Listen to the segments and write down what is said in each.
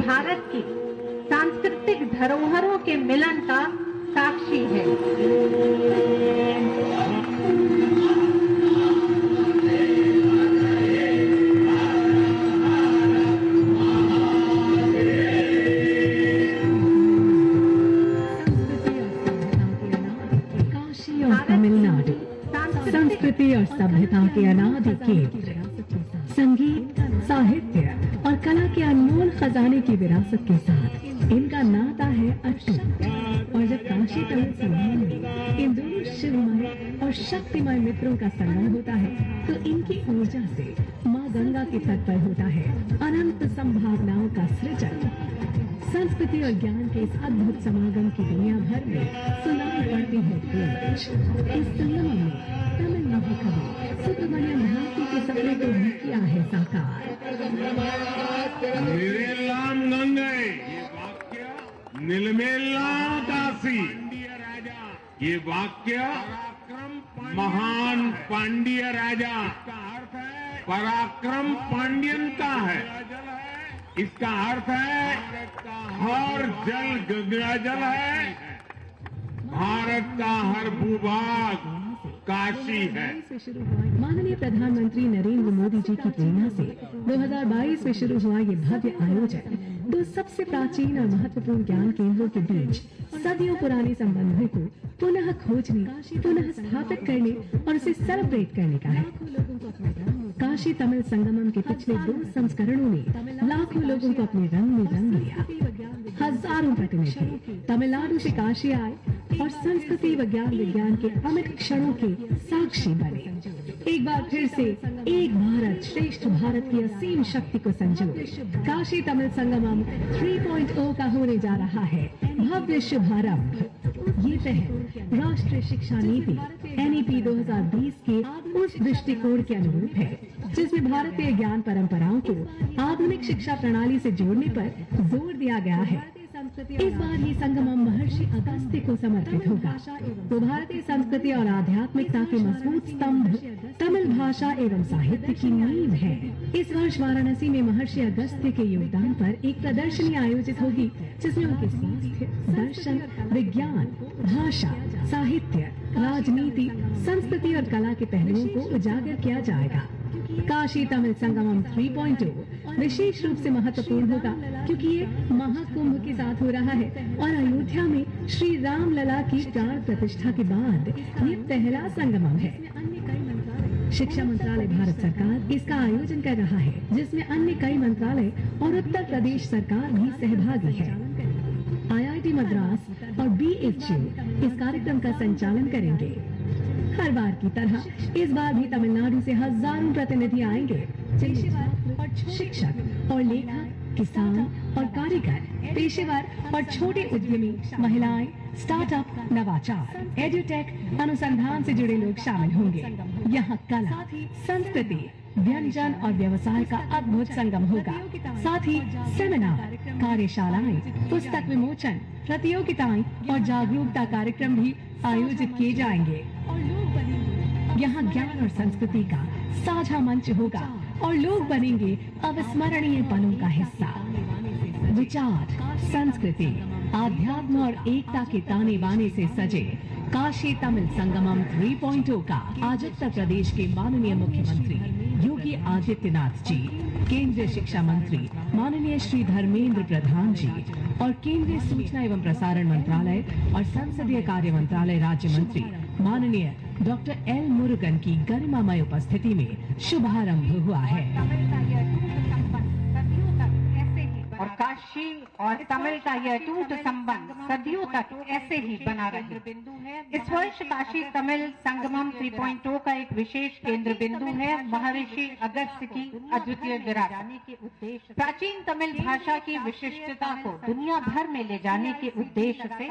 भारत की सांस्कृतिक धरोहरों के मिलन का साक्षी है। काशी और तमिलनाडु संस्कृति और सभ्यता के अनादि केंद्र, संगीत, साहित्य और कला के अनमोल खजाने की विरासत के साथ इनका नाता है अटूट। और जब काशी तमिल संगम में इन दोनों शिवमय और शक्तिमय मित्रों का संगम होता है तो इनकी ऊर्जा से माँ गंगा के तट पर होता है अनंत संभावनाओं का सृजन। संस्कृति और ज्ञान के इस अद्भुत समागम की दुनिया भर में सुनाई पड़ती है गूंज। इस संगम में तमिल महाकवि सुब्रमण्यम भारती के सपने को भी किया है साकार। निरेलाम गंगे ये वाक्य, निलमेला काशी ये वाक्य महान पांड्य राजा पराक्रम पांड्यन का है। इसका अर्थ है हर जल गंगा जल है, भारत का हर भूभाग काशी है। माननीय प्रधानमंत्री नरेंद्र मोदी जी की प्रेरणा से 2022 में शुरू हुआ ये भव्य आयोजन दो सबसे प्राचीन और महत्वपूर्ण ज्ञान केंद्रों के बीच सदियों पुराने संबंधों को पुनः खोजने, पुनः स्थापित करने और उसे सेलिब्रेट करने का है। काशी तमिल संगमम के पिछले 2 संस्करणों ने लाखों लोगों को अपने रंग में रंग लिया। हजारों प्रतिनिधि तमिलनाडु से काशी आए और संस्कृति विज्ञान के अमिट क्षणों के साक्षी बने। एक बार फिर से एक भारत श्रेष्ठ भारत की असीम शक्ति को संजोए काशी तमिल संगमम 3.0 का होने जा रहा है भव्य शुभारंभ। ये पहल राष्ट्रीय शिक्षा नीति NEP 2020 के उस दृष्टिकोण के अनुरूप है जिसमें भारतीय ज्ञान परंपराओं को आधुनिक शिक्षा प्रणाली से जोड़ने पर जोर दिया गया है। इस बार ये संगमम महर्षि अगस्त्य को समर्पित होगा। तो भारतीय संस्कृति और आध्यात्मिकता के मजबूत स्तंभ तमिल भाषा एवं साहित्य की नींव है। इस वर्ष वाराणसी में महर्षि अगस्त्य के योगदान पर एक प्रदर्शनी आयोजित होगी जिसमें उनके स्वास्थ्य, दर्शन, विज्ञान, भाषा, साहित्य, राजनीति, संस्कृति और कला के पहलुओं को उजागर किया जाएगा। काशी तमिल संगमम 3.0 विशेष रूप से महत्वपूर्ण होगा क्योंकि ये महाकुंभ के साथ हो रहा है और अयोध्या में श्री राम लला की प्राण प्रतिष्ठा के बाद ये पहला संगमम है। शिक्षा मंत्रालय भारत सरकार इसका आयोजन कर रहा है जिसमें अन्य कई मंत्रालय और उत्तर प्रदेश सरकार भी सहभागी है। IIT मद्रास और BHU इस कार्यक्रम का संचालन करेंगे। हर बार की तरह इस बार भी तमिलनाडु से हजारों प्रतिनिधि आएंगे। पेशेवर और शिक्षक और लेखक, किसान और कारीगर, पेशेवर और छोटे उद्यमी, महिलाएं, स्टार्टअप, नवाचार, एडुटेक, अनुसंधान से जुड़े लोग शामिल होंगे। यहाँ कला, संस्कृति, व्यंजन और व्यवसाय का अद्भुत संगम होगा। साथ ही सेमिनार, कार्यशालाएं, पुस्तक विमोचन, प्रतियोगिताएं और जागरूकता कार्यक्रम भी आयोजित किए जाएंगे। यहाँ ज्ञान और संस्कृति का साझा मंच होगा और लोग बनेंगे अविस्मरणीय पलों का हिस्सा। विचार, संस्कृति, आध्यात्म और एकता के ताने बाने से सजे काशी तमिल संगमम 3.0 का आज उत्तर प्रदेश के माननीय मुख्यमंत्री योगी आदित्यनाथ जी, केंद्रीय शिक्षा मंत्री माननीय श्री धर्मेंद्र प्रधान जी और केंद्रीय सूचना एवं प्रसारण मंत्रालय और संसदीय कार्य मंत्रालय राज्य मंत्री माननीय डॉक्टर L मुरुगन की गरिमामय उपस्थिति में शुभारंभ हुआ है। और काशी और तमिल का यह अटूट संबंध सदियों तक ऐसे ही बना रहे। इस वर्ष काशी तमिल संगमम 3.0 का एक विशेष केंद्र बिंदु है महर्षि अगस्त्य की अद्वितीय विरासत। प्राचीन तमिल भाषा की विशिष्टता को दुनिया भर में ले जाने के उद्देश्य से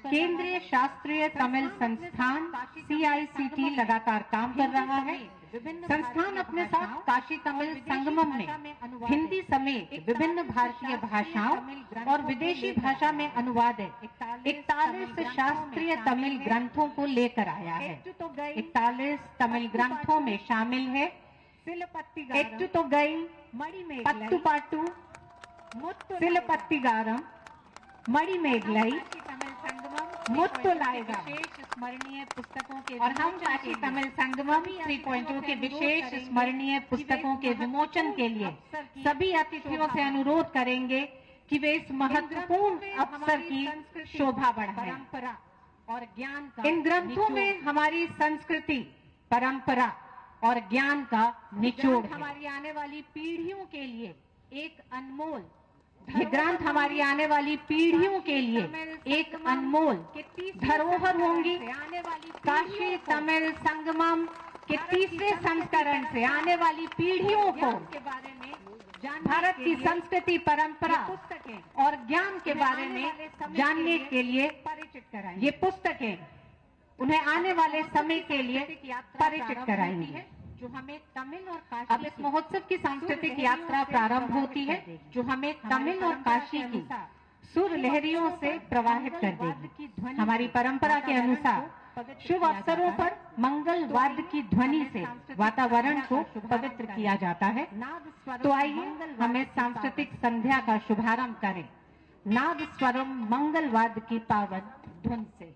केंद्रीय शास्त्रीय तमिल संस्थान CICT लगातार काम कर रहा है। संस्थान अपने साथ काशी तमिल संगमम में हिंदी समेत विभिन्न भारतीय भाषाओं और विदेशी भाषा में अनुवाद 41 शास्त्रीय तमिल ग्रंथों को लेकर आया है। 41 तमिल ग्रंथों में शामिल है एक्टुतोगई, पत्तुपाटु, सिलपत्तिगारम, मणिमेगलई, मुत्तुलायगा स्मरणीय पुस्तकों के और हम काशी तमिल संगमम 3.0 के विशेष स्मरणीय पुस्तकों के विमोचन के लिए सभी अतिथियों से अनुरोध करेंगे कि वे इस महत्वपूर्ण अवसर की शोभा बढ़ाएं। और ज्ञान का इन ग्रंथों में हमारी संस्कृति, परंपरा और ज्ञान का निचोड़ हमारी आने वाली पीढ़ियों के लिए एक अनमोल, ये ग्रंथ हमारी आने वाली पीढ़ियों के लिए एक अनमोल धरोहर होंगी। काशी तमिल संगमम के तीसरे संस्करण से आने वाली पीढ़ियों को भारत की संस्कृति, परंपरा और ज्ञान के बारे में जानने के लिए परिचित कराएंगे। ये पुस्तकें उन्हें आने वाले समय के लिए परिचित कराएंगी। जो हमें तमिल और काशी, अब इस महोत्सव की सांस्कृतिक यात्रा प्रारंभ होती है जो हमें तमिल और काशी की सुर लहरियों से प्रवाहित कर देगी। हमारी परंपरा के अनुसार शुभ अवसरों पर मंगल वाद्य की ध्वनि से वातावरण को पवित्र किया जाता है। तो आइए हम इस सांस्कृतिक संध्या का शुभारंभ करें नाद स्वरम मंगल वाद्य की पावन धुन से।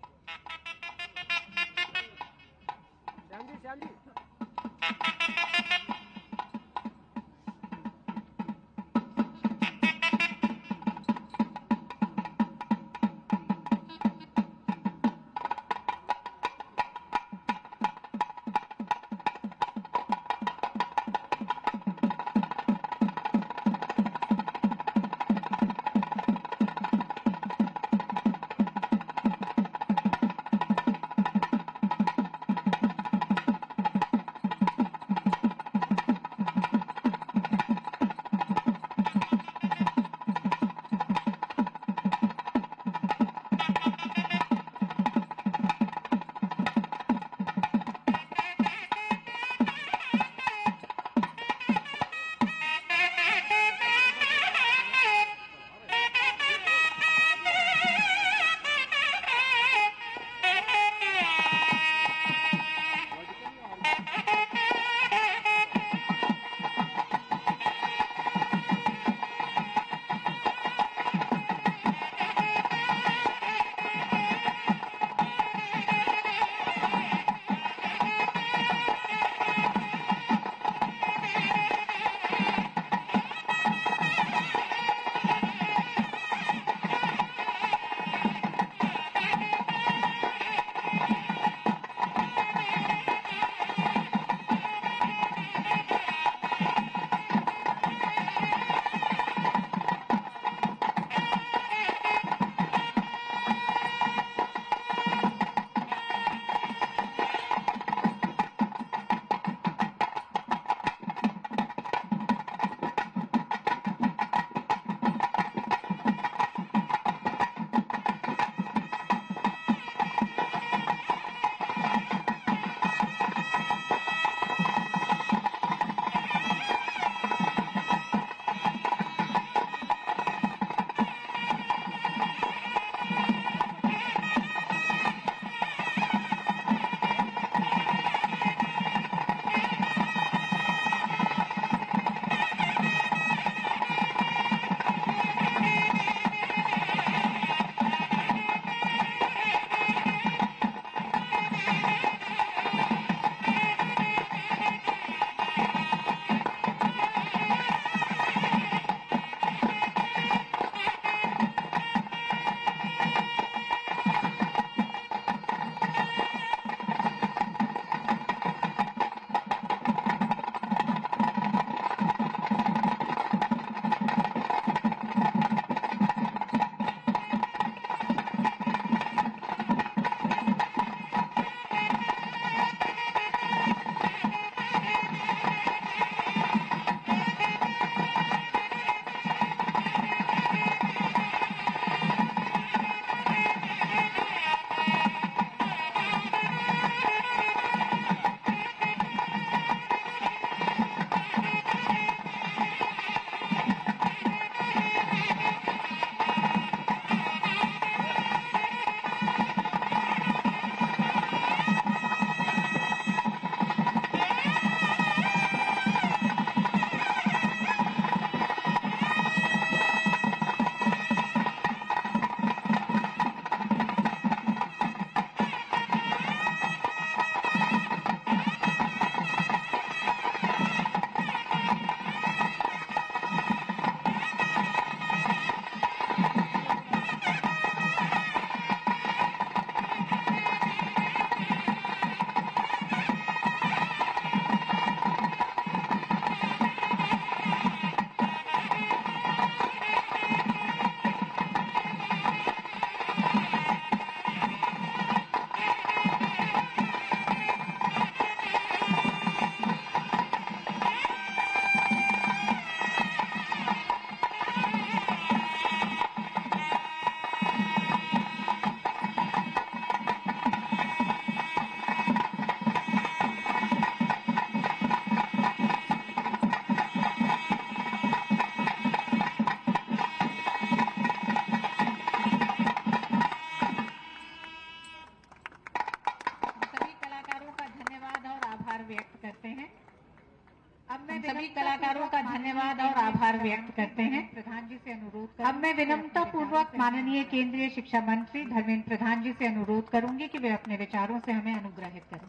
व्यक्त करते हैं। प्रधान जी से अनुरोध अब मैं विनम्रता पूर्वक माननीय केंद्रीय शिक्षा मंत्री धर्मेंद्र प्रधान जी से अनुरोध करूंगी कि वे अपने विचारों से हमें अनुग्रहित करें।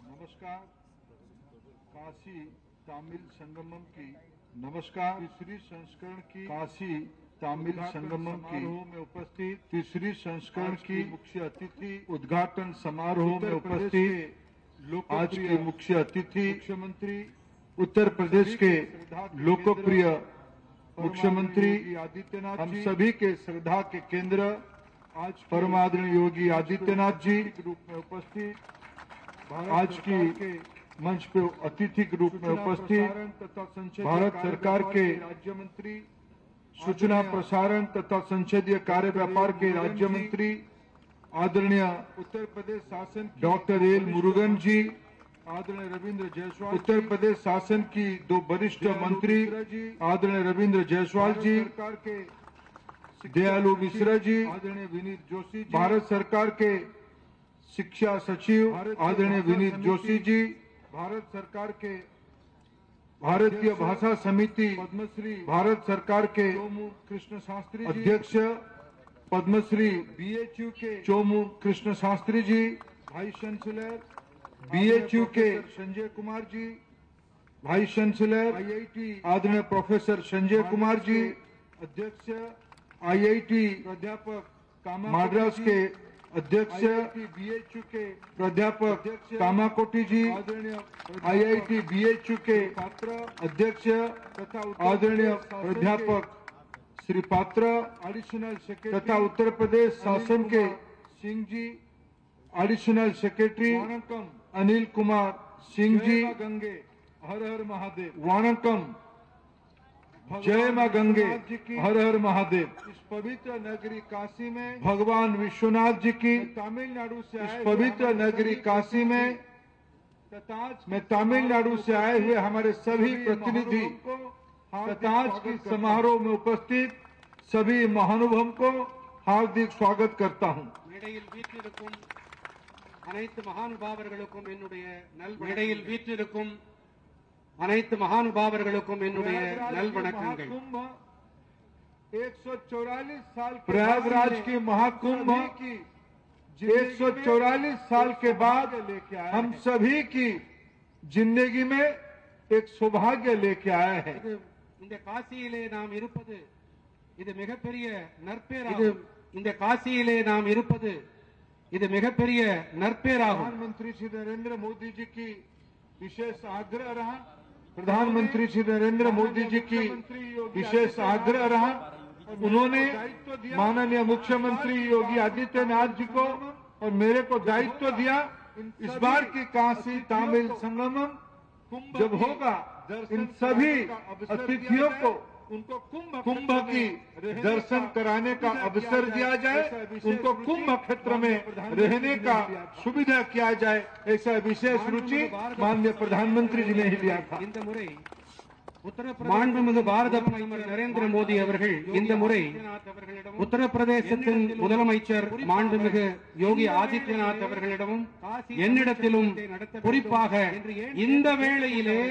नमस्कार। काशी तमिल संगमम की तीसरी संस्करण की काशी तमिल संगमम की में उपस्थित तीसरी संस्करण की मुख्य अतिथि उद्घाटन समारोह में उपस्थित आज के मुख्य अतिथि मुख्यमंत्री उत्तर प्रदेश के लोकप्रिय मुख्यमंत्री आदित्यनाथ, हम सभी के श्रद्धा के केंद्र आज परम आदरणीय योगी आदित्यनाथ जी के रूप में उपस्थित आज की मंच पे अतिथि के रूप में उपस्थित भारत सरकार के राज्य मंत्री सूचना प्रसारण तथा संसदीय कार्य व्यापार के राज्य मंत्री आदरणीय उत्तर प्रदेश शासन डॉक्टर एल मुरुगन जी, आदरणीय रविंद्र जायसवाल, उत्तर प्रदेश शासन की दो वरिष्ठ मंत्री आदरणीय रविंद्र जायसवाल जी, सरकार के दयालु मिश्रा जी, आदरणीय विनीत जोशी जी, भारत सरकार के शिक्षा सचिव आदरणीय विनीत जोशी जी, भारत सरकार के भारतीय भाषा समिति पद्मश्री भारत सरकार के कृष्ण शास्त्री अध्यक्ष पद्मश्री बीएचयू के Chomu Krishna Shastri ji, vice chancellor BHU के संजय कुमार जी, वाइस चांसलर आईआईटी आदरणीय प्रोफेसर संजय कुमार जी, अध्यक्ष आईआईटी प्राध्यापक मद्रास के अध्यक्ष बीएचयू के प्राध्यापक कामाकोटी जी, आईआईटी बीएचयू के पात्र अध्यक्ष तथा आदरणीय प्राध्यापक श्री पात्र एडिशनल सेक्रेटरी तथा उत्तर प्रदेश शासन के सिंह जी, एडिशनल सेक्रेटरी अनिल कुमार सिंह जी, गंगे हर हर महादेव, वणकम जय मां गंगे हर हर महादेव। इस पवित्र नगरी काशी में भगवान विश्वनाथ जी की तमिलनाडु से इस पवित्र नगरी काशी में मैं तमिलनाडु से आए हुए हमारे सभी प्रतिनिधि तथा आज की समारोह में उपस्थित सभी महानुभावों को हार्दिक स्वागत करता हूं। மேடையில் வீற்றிருக்கும் அனைத்து மகானுபாவர்களுக்கும் என்னுடைய மேடையில் வீற்றிருக்கும் அனைத்து மகானுபாவர்களுக்கும் என்னுடைய நல்வணக்கங்கள்। 144 साल प्रयागराज के महाकुंभ की 144 साल के बाद हम सभी की जिंदगी में एक सौभाग्य लेके आए हैं। இந்த காசியிலே நாம் இருப்பது இது மிகப்பெரிய நற்பேறாகும்। இந்த காசியிலே நாம் இருப்பது இது மிகப்பெரிய நற்பேறாகும்। प्रधानमंत्री श्री नरेंद्र मोदी जी की विशेष आग्रह रहा प्रधानमंत्री श्री नरेंद्र मोदी जी की विशेष आग्रह रहा। उन्होंने माननीय मुख्यमंत्री योगी आदित्यनाथ जी को और मेरे को दायित्व दिया, इस बार की काशी तमिल संगमम जब होगा इन सभी अतिथियों को उनको कुंभ की दर्शन कराने का अवसर दिया जाए, उनको कुंभ क्षेत्र में रहने का सुविधा किया जाए, ऐसा विशेष रुचि माननीय प्रधानमंत्री जी ने ही लिया था। இந்த முறை மாண்புமிகு பாரத பிரதமர் நரேந்திர மோடி அவர்கள் இந்த முறை உத்தரப்பிரதேசத்தின் முதலமைச்சர் மாண்புமிகு யோகி ஆதித்யநாத் அவர்களிடமும் என்னிடத்திலும் குறிப்பாக இந்த வேளையிலே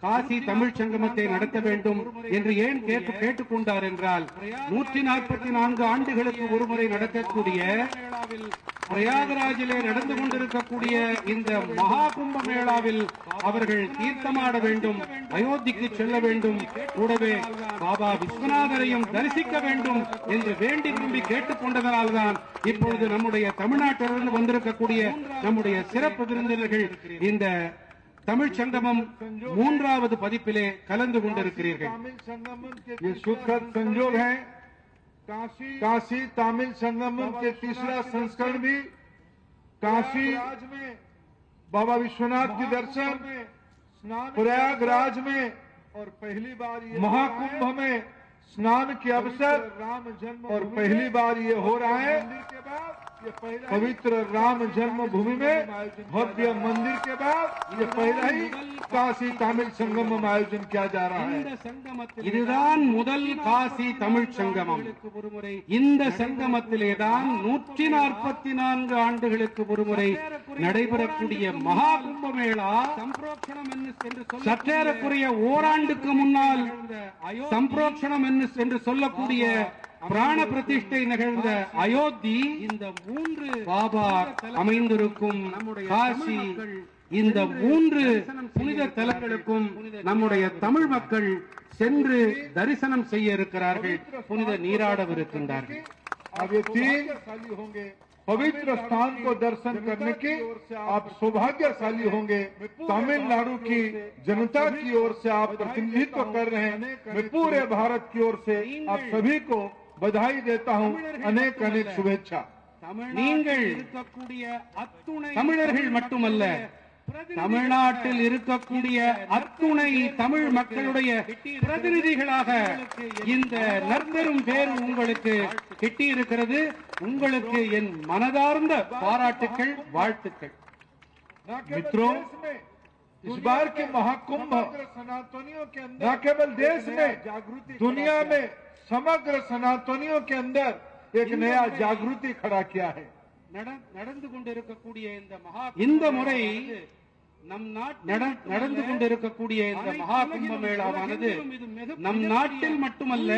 காசி தமிழ் சங்கமத்தை நடத்த வேண்டும் என்று ஏன் கேட்டுக்கொண்டார் என்றால் 144 ஆண்டுகளுக்கு ஒருமுறை நடக்கக்கூடிய பிரயாகராஜிலே நடந்து கொண்டிருக்கக்கூடிய இந்த மகா கும்ப மேளாவில் அவர்கள் தீர்த்தமாட வேண்டும், அயோத்திக்கு செல்ல வேண்டும், கூடவே பாபா விஸ்வநாதரையும் தரிசிக்க வேண்டும் என்று வேண்டி விரும்பி கேட்டுக்கொண்டதனால்தான் இப்பொழுது நம்முடைய தமிழ்நாட்டிலிருந்து வந்திருக்கக்கூடிய நம்முடைய சிறப்பு விருந்தினர்கள் இந்த தமிழ் संगमम மூன்றாவது பதிப்பிலே கலந்து கொண்டிருக்கிறீர்கள்। ये सुखद संयोग है, काशी तमिल संगमम के तीसरा संस्करण भी काशी में बाबा विश्वनाथ के दर्शन, प्रयागराज में और पहली बार महाकुंभ में स्नान के अवसर और पहली बार ये हो रहा है पवित्र राम जन्मभूमि में भव्य मंदिर के बाद ये पहला ही काशी तमिल संगम में आयोजन किया जा रहा है। இதுதான் முதல் காசி தமிழ் சங்கமம். இந்த சங்கமத்திலேதான் 144 ஆண்டுகளுக்கு ஒருமுறை நடைபெறக்கூடிய மகா கும்பமேளா சற்றேறக்குறைய ஓராண்டுக்கு முன்னால் சம்பிரோக்ஷணம் என்று சொல்லக்கூடிய பிராண பிரதிஷ்டை நிகழ்ந்த அயோத்தி, இந்த 3 பாபா அமைந்திருக்கும் காசி, இந்த 3 புனித தலங்களுக்கும் நம்முடைய தமிழ் மக்கள் சென்று தரிசனம் செய்ய இருக்கிறார்கள், புனித நீராடவிருக்கின்றார்கள். अब ये 3 होंगे पवित्र स्थान को दर्शन करने की आप सौभाग्यशाली होंगे। तमिलनाडु की जनता की ओर से आप प्रतिनिधित्व कर रहे हैं। मैं पूरे भारत की ओर से आप सभी को बधाई देता हूं, अनेक अनेक शुभेच्छा। நீங்கள் தமிழர்கள் மட்டுமல்ல, தமிழ்நாட்டில் இருக்கக்கூடிய அத்துணை தமிழ் மக்களுடைய பிரதிநிதிகளாக இந்த நற்பெரும் பேர் உங்களுக்கு கிட்டியிருக்கிறது. உங்களுக்கு என் மனதார்ந்த பாராட்டுக்கள், வாழ்த்துக்கள். मित्रों, इस बार के महाकुंभ सनातनियों के अंदर न केवल देश में, दुनिया में समग्र सनातनियों के अंदर एक नया जागृति खड़ा किया है। நடந்து கொண்டிருக்கக்கூடிய இந்த முறை நம் நடந்து கொண்டிருக்கக்கூடிய இந்த மகா கும்பமேளாவானது நம் நாட்டில் மட்டுமல்ல,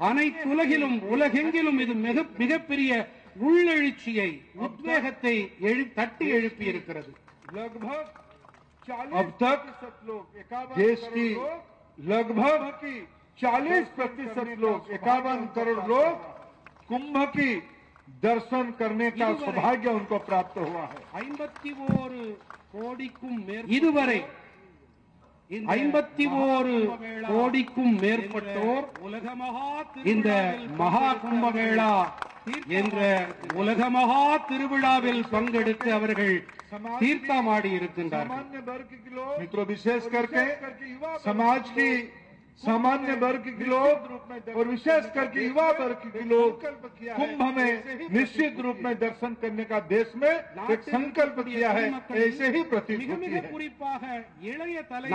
அனைத்துலகிலும் உலகெங்கிலும் இது மிகப்பெரிய உள்ளெழுச்சியை, உத்வேகத்தை தட்டி எழுப்பி இருக்கிறது. अब तक देश की लगभग 40% लोग, 51 करोड़ लोग कुंभ की दर्शन करने का सौभाग्य उनको प्राप्त हुआ है। 51 கோடிக்கும் இதுவரை 51 கோடிக்கும் மேற்பட்டோர் இந்த மகா கும்பமேளா என்ற உலக மகா திருவிழாவில் பங்கெடுத்து அவர்கள் தீர்த்தமாடி இருக்கின்றார்கள். मित्रों, विशेष करके समाज की सामान्य वर्ग के लोग और विशेष करके युवा वर्ग के लोग कुंभ में निश्चित रूप में दर्शन करने का देश में एक संकल्प किया है। ऐसे ही प्रतीत होती है।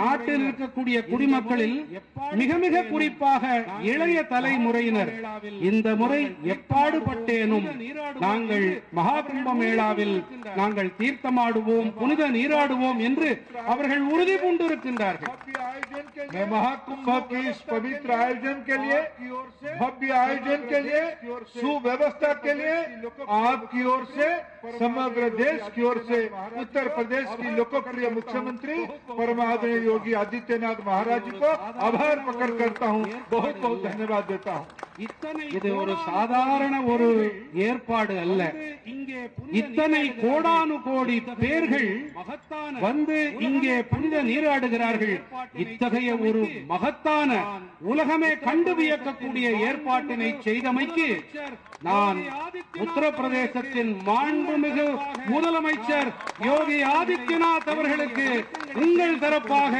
நாட்டில் இருக்கக்கூடிய குடிமக்களில் மிக மிக குறிப்பாக இளைய தலைமுறையினர் இந்த முறை எப்பாடுபட்டேனும் நாங்கள் மகா கும்பமேளாவில் நாங்கள் தீர்த்தமாடுவோம், புனித நீராடுவோம் என்று அவர்கள் உறுதி பூண்டிருக்கின்றார்கள். महाकुंभ के इस पवित्र आयोजन के लिए, भव्य आयोजन के लिए, सुव्यवस्था के लिए आपकी ओर से, समग्र देश की ओर से उत्तर प्रदेश की लोकप्रिय मुख्यमंत्री परमादरणीय योगी आदित्यनाथ महाराज जी को आभार प्रकट करता हूं, बहुत बहुत धन्यवाद देता हूं। இது ஒரு சாதாரண ஒரு ஏற்பாடு அல்ல. இத்தனை கோடானு கோடி பேர்கள் வந்து இங்கே புனித நீராடுகிறார்கள். இத்தகைய ஒரு மகத்தான, உலகமே கண்டு வியக்கக்கூடிய ஏற்பாட்டினை செய்தமைக்கு நான் உத்தரப்பிரதேசத்தின் மாண்புமிகு முதலமைச்சர் யோகி ஆதித்யநாத் அவர்களுக்கு உங்கள் தரப்பாக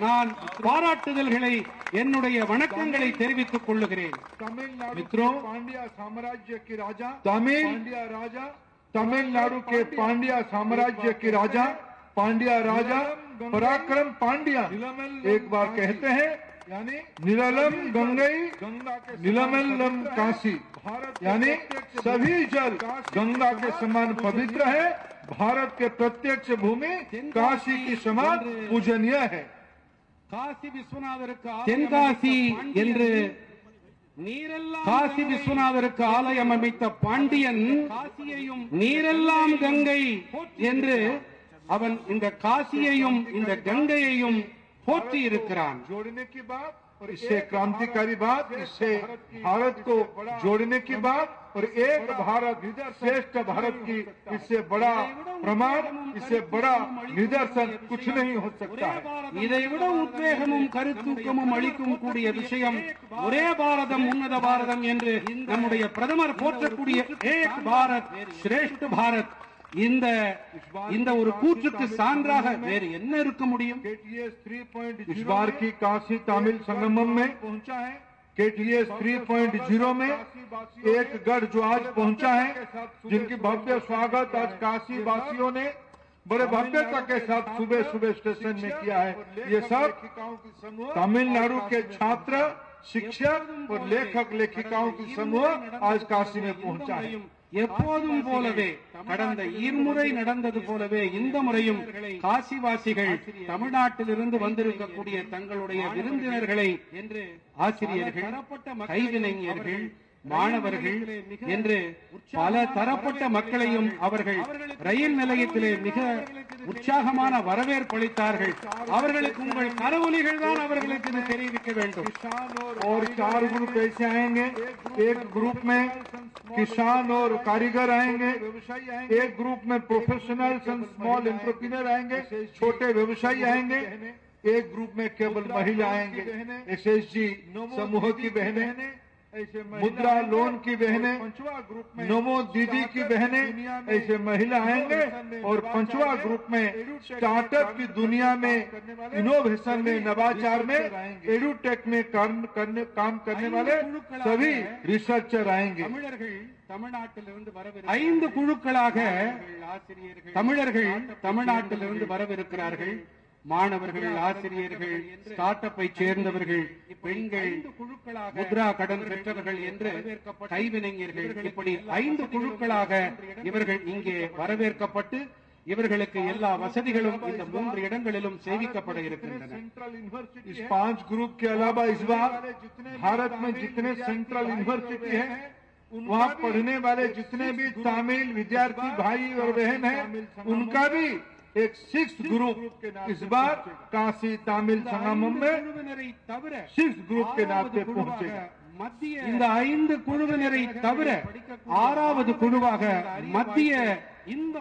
நான் பாராட்டுதல்களை, என்னுடைய வணக்கங்களை தெரிவித்துக் கொள்ளுகிறேன். मित्रों, पांड्या साम्राज्य के राजा तमिलनाडु के पांड्या साम्राज्य के राजा पराक्रम पांड्या एक बार कहते हैं, यानी निरलम गंगई निलमल्लम काशी, यानी सभी जल गंगा के समान पवित्र है। भारत के प्रत्यक्ष भूमि काशी की समान पूजनीय है। தென்காசி என்று காசி விஸ்வநாதருக்கு ஆலயம் அமைத்த பாண்டியன் நீரெல்லாம் கங்கை என்று அவன் இந்த காசியையும் இந்த கங்கையையும் போற்றி இருக்கிறான். और इससे क्रांतिकारी बात, इससे भारत को जोड़ने की बात और एक भारत श्रेष्ठ भारत की इससे बड़ा प्रमाण, इससे बड़ा निदर्शन कुछ नहीं हो सकता है। இதைவிட உத்வேகமும் கருத்தூக்கமும் அளிக்கும் கூடிய விஷயம் ஒரே பாரதம் உன்னத பாரதம் என்று நம்முடைய பிரதமர் போற்றக்கூடிய ஏக் பாரத் ஸ்ரேஷ்ட பாரத், இந்த ஒரு கூற்றுக்கு சான்றாக வேறு என்ன இருக்க முடியும்? इस बार की काशी तमिल संगमम में KTS 3.0 में एक गढ़ जो आज पहुंचा है, जिनकी भव्य स्वागत आज काशी वासियों ने बड़े भव्यता के साथ सुबह सुबह स्टेशन में किया है। ये सब तमिलनाडु के छात्र, शिक्षक और लेखक लेखिकाओं की समूह आज काशी में पहुंचा है। எப்போதும் போலவே கடந்த இருமுறை நடந்தது போலவே இந்த முறையும் காசிவாசிகள் தமிழ்நாட்டிலிருந்து வந்திருக்கக்கூடிய தங்களுடைய விருந்தினர்களை என்று ஆசிரியர்கள், கைவினைஞர்கள், மாணவர்கள் என்று பல தரப்பட்ட மக்களையும் அவர்கள் ரயில் நிலையத்திலே மிக உற்சாகமான வரவேற்பு அளித்தார்கள். அவர்களுக்கு உங்கள் கரவொலிகள் தான் அவர்களுக்கு தெரிவிக்க வேண்டும். और 4 ग्रुप ऐसे आएंगे, एक ग्रुप में किसान और कारीगर आएंगे, एक ग्रुप में प्रोफेशनल स्मॉल एंटरप्रेन्योर आएंगे, छोटे व्यवसायी आएंगे, एक ग्रुप में केवल महिला आएंगे, SSG समूह की बहनें, मुद्रा लोन की बहनें, नमो दीदी की बहनें, ऐसे महिला आएंगे। और 5वां ग्रुप में स्टार्टअप की दुनिया में, इनोवेशन में, नवाचार में, एडुटेक में काम करने वाले सभी रिसर्चर आएंगे। தமிழ்நாட்டிலிருந்து 5 குழுக்களாக தமிழர்கள் தமிழ்நாட்டிலிருந்து வரவிருக்கிறார்கள். மாணவர்கள், ஆசிரியர்கள், ஸ்டார்ட் அப்பை சேர்ந்தவர்கள், பெண்கள், முத்ரா கடன் பெற்றவர்கள் என்று கைவினைஞர்கள், இப்படி 5 குழுக்களாக இவர்கள் இங்கே வரவேற்கப்பட்டு இவர்களுக்கு எல்லா வசதிகளும் இந்த 3 இடங்களிலும் சேவிக்கப்பட இருக்கின்றன. इस 5 ग्रुप के अलावा इस बार भारत में जितने सेंट्रल यूनिवर्सिटी है, वहाँ पढ़ने वाले जितने भी तमिल विद्यार्थी भाई और बहन हैं, उनका भी एक 6th ग्रुप इस बार काशी तमिल संगमम में 6th ग्रुप के नाम पे पहुंचेगा। இந்த 5 குழுவினரை தவிர 6வது குழுவாக மத்திய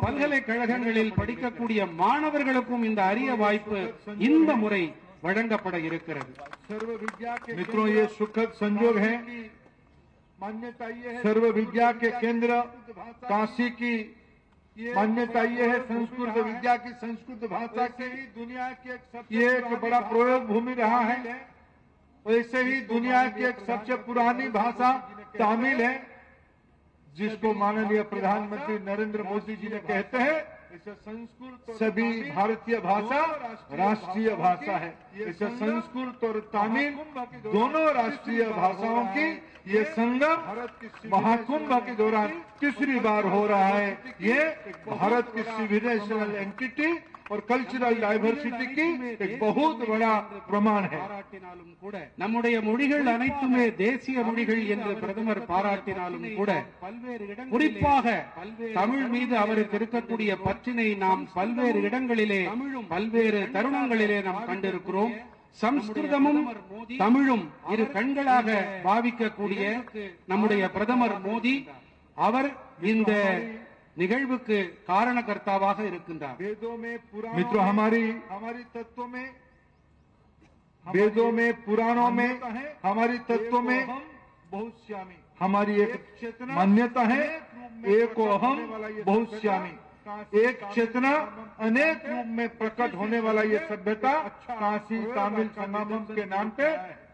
பல்கலைக்கழகங்களில் படிக்கக்கூடிய மாணவர்களுக்கும் இந்த அரிய வாய்ப்பு இந்த முறை வழங்கப்பட இருக்கிறது. मित्रों, ये सुखद संयोग है। सर्व विद्या के केंद्र काशी की मान्यता ये है, संस्कृत विद्या की, संस्कृत भाषा की दुनिया की ये एक बड़ा प्रयोग भूमि रहा है। वैसे ही दुनिया की एक सबसे पुरानी भाषा तमिल है, जिसको माननीय प्रधानमंत्री नरेंद्र मोदी जी ने कहते हैं संस्कृत सभी भारतीय भाषा राष्ट्रीय भाषा है। इसे संस्कृत और तमिल दोनों राष्ट्रीय भाषाओं की ये संगम महाकुंभ के दौरान तीसरी बार हो रहा है। ये भारत की सिविलाइजेशनल एंटिटी और कल्चरल डाइवर्सिटी की एक बहुत बड़ा प्रमाण है। நம்முடைய மொழிகள் அனைத்துமே தேசிய மொழிகள் என்று பிரதமர் பாராட்டினாலும் கூட குறிப்பாக தமிழ் மீது அவருக்கு இருக்கக்கூடிய பற்றினை நாம் பல்வேறு இடங்களிலே பல்வேறு தருணங்களிலே நாம் கண்டிருக்கிறோம். சம்ஸ்கிருதமும் தமிழும் இரு கண்களாக பாவிக்கக்கூடிய நம்முடைய பிரதமர் மோடி அவர் இந்த निगழ்வுக்கு காரணகர்த்தாவாக இருக்கின்றார். मित्रों, हमारी तत्वों में, वेदों में, पुराणों में, हमारी तत्वों में बहुश्यामी हमारी एक मान्यता है। एक अहम बहुश्यामी, एक चेतना अनेक रूप में प्रकट होने वाला ये सभ्यता काशी तमिल संगमम के नाम पे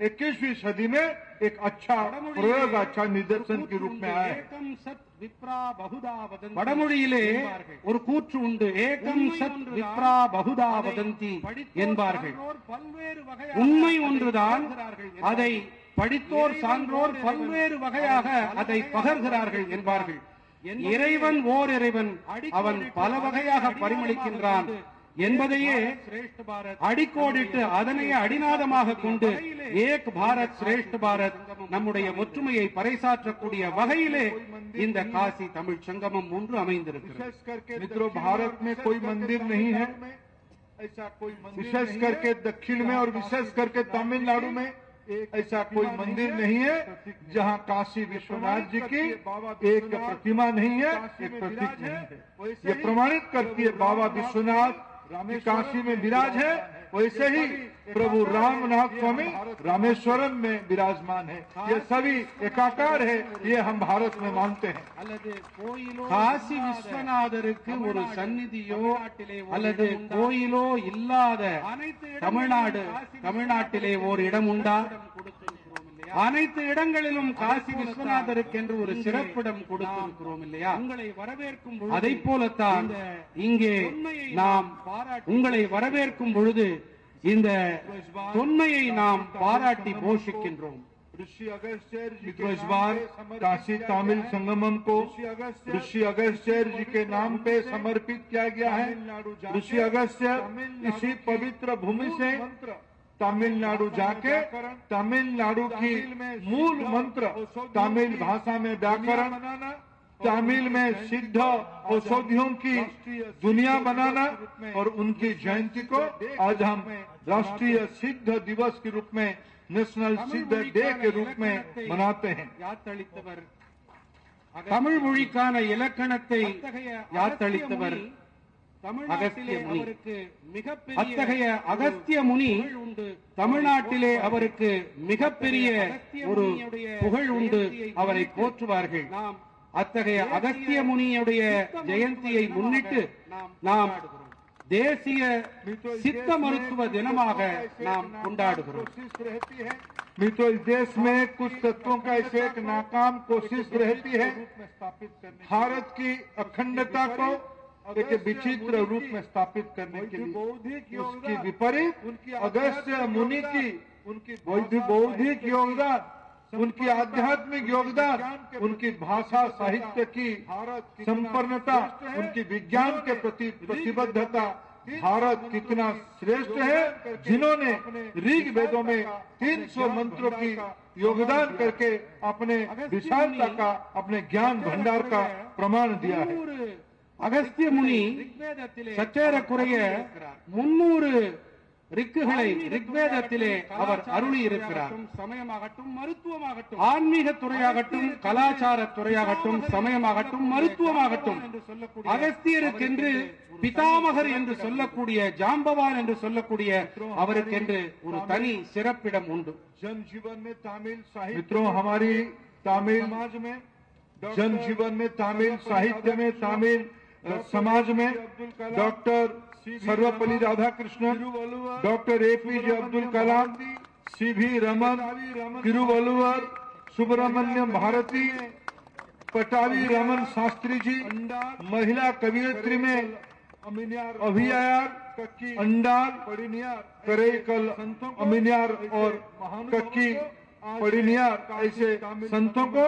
21वीं सदी में एक अच्छा प्रयोग, अच्छा निदर्शन के रूप में आया है। வடமொழியிலே ஒரு கூற்று உண்டு, ஏகம் சத் விப்ரா பகுதா வதந்தி என்பார்கள். உண்மை ஒன்றுதான், அதை படித்தோர் சான்றோர் பல்வேறு வகையாக அதை பகர்கிறார்கள் என்பார்கள். இறைவன் ஓர் இறைவன், அவன் பல வகையாக பரிமளிக்கின்றான் என்பதையே அடிக்கோடிட்டு அதனையே அடிநாதமாக கொண்டு ஏக் பாரத் சிரேஷ்ட பாரத் நம்முடைய ஒற்றுமையை பறைசாற்றக்கூடிய வகையிலே இந்த காசி தமிழ் சங்கமம் ஒன்று அமைந்திருக்கிறது. मित्रों, भारत में कोई मंदिर नहीं है, विशेष करके दक्षिण में और विशेष करके तमिलनाडु में ऐसा कोई मंदिर नहीं है जहां काशी विश्वनाथ जी की एक प्रतिमा नहीं है, एक प्रतीक नहीं है। ये प्रमाणित करती है बाबा विश्वनाथ काशी में विराज है, वैसे ही प्रभु रामनाथ स्वामी रामेश्वरम में विराजमान है। ये सभी एकाकार है, ये हम भारत में मानते हैं। காசி விஸ்வநாதருக்கு ஒரு சந்நிதியோ அல்லது கோயிலோ இல்லாத தமிழ்நாட்டிலே ஓர் இடம் உண்டா? அனைத்து இடங்களிலும் காசி விஸ்வநாதருக்கு என்று ஒரு சிறப்பிடம் கொடுத்திருக்கிறோம் இல்லையா? உங்களை வரவேற்கும் அதை போலத்தான் இங்கே நாம் உங்களை வரவேற்கும் பொழுது இந்த தொன்மையை நாம் பாராட்டி போஷிக்கின்றோம். मित्रों, इस बार काशी तमिल संगमम को ऋषि अगस्त्य जी के नाम पे समर्पित किया गया है। ऋषि अगस्त्य इसी पवित्र भूमि से तमिलनाडु जाके तमिलनाडु की मूल मंत्र तमिल भाषा में व्याकरण, तमिल में सिद्ध औषधियों की दुनिया बनाना और उनकी जयंती को आज हम राष्ट्रीय सिद्ध दिवस के रूप में, नेशनल सिद्ध डे के रूप में मनाते हैं। தமிழ் மொழிக்கான இலக்கணத்தை யாத்தளித்தவர் அகஸ்திய முனி. அத்தகைய அகஸ்திய முனி தமிழ்நாட்டிலே அவருக்கு மிகப்பெரிய ஒரு புகழ் உண்டு, அவரை போற்றுவார்கள். அத்தகைய அகஸ்திய முனியுடைய ஜெயந்தியை முன்னிட்டு நாம் தேசிய சித்த மருத்துவ தினமாக நாம் கொண்டாடுகிறோம். मित्रों, इस देश में कुछ तत्वों का ऐसे एक नाकाम कोशिश रहती है भारत की अखंडता को एक विचित्र रूप में स्थापित करने के लिए। उसकी विपरीत अगस्त्य मुनि की उनकी बौद्धिक योगदान, उनकी आध्यात्मिक योगदान, उनकी भाषा साहित्य की संपन्नता, उनकी विज्ञान के प्रति प्रतिबद्धता, भारत कितना श्रेष्ठ है, जिन्होंने ऋग वेदों में 300 मंत्रों की योगदान करके अपने विशालता का, अपने ज्ञान भंडार का प्रमाण दिया है। அகஸ்திய முனி சற்றேறக்குறைய 300 ரிக்குகளை ரிக்வேதத்திலே அவர் அருளி இருக்கிறார். சமயமாகட்டும், மருத்துவமாகட்டும், ஆன்மீக துறையாகட்டும், கலாச்சார துறையாகட்டும், சமயமாகட்டும், மருத்துவமாகட்டும், அகஸ்தியருக்கென்று பிதாமகர் என்று சொல்லக்கூடிய, ஜாம்பவான் என்று சொல்லக்கூடிய அவருக்கென்று ஒரு தனி சிறப்பிடம் உண்டு. जनजीवन में तमिल साहित्य, मित्रों, हमारी तमिल समाज में, जनजीवन में तमिल साहित्य में, तमिल समाज में doctor Sarvepalli Radhakrishnan, doctor APJ Abdul Kalam, CV Raman, Thiruvalluvar, Subramania Bharati, Pattabhi Raman Shastri ji, महिला कवियत्री में अभियार, अंडार, करेकल, अमिनियार और कक्की पड़िनियार, ऐसे संतों को,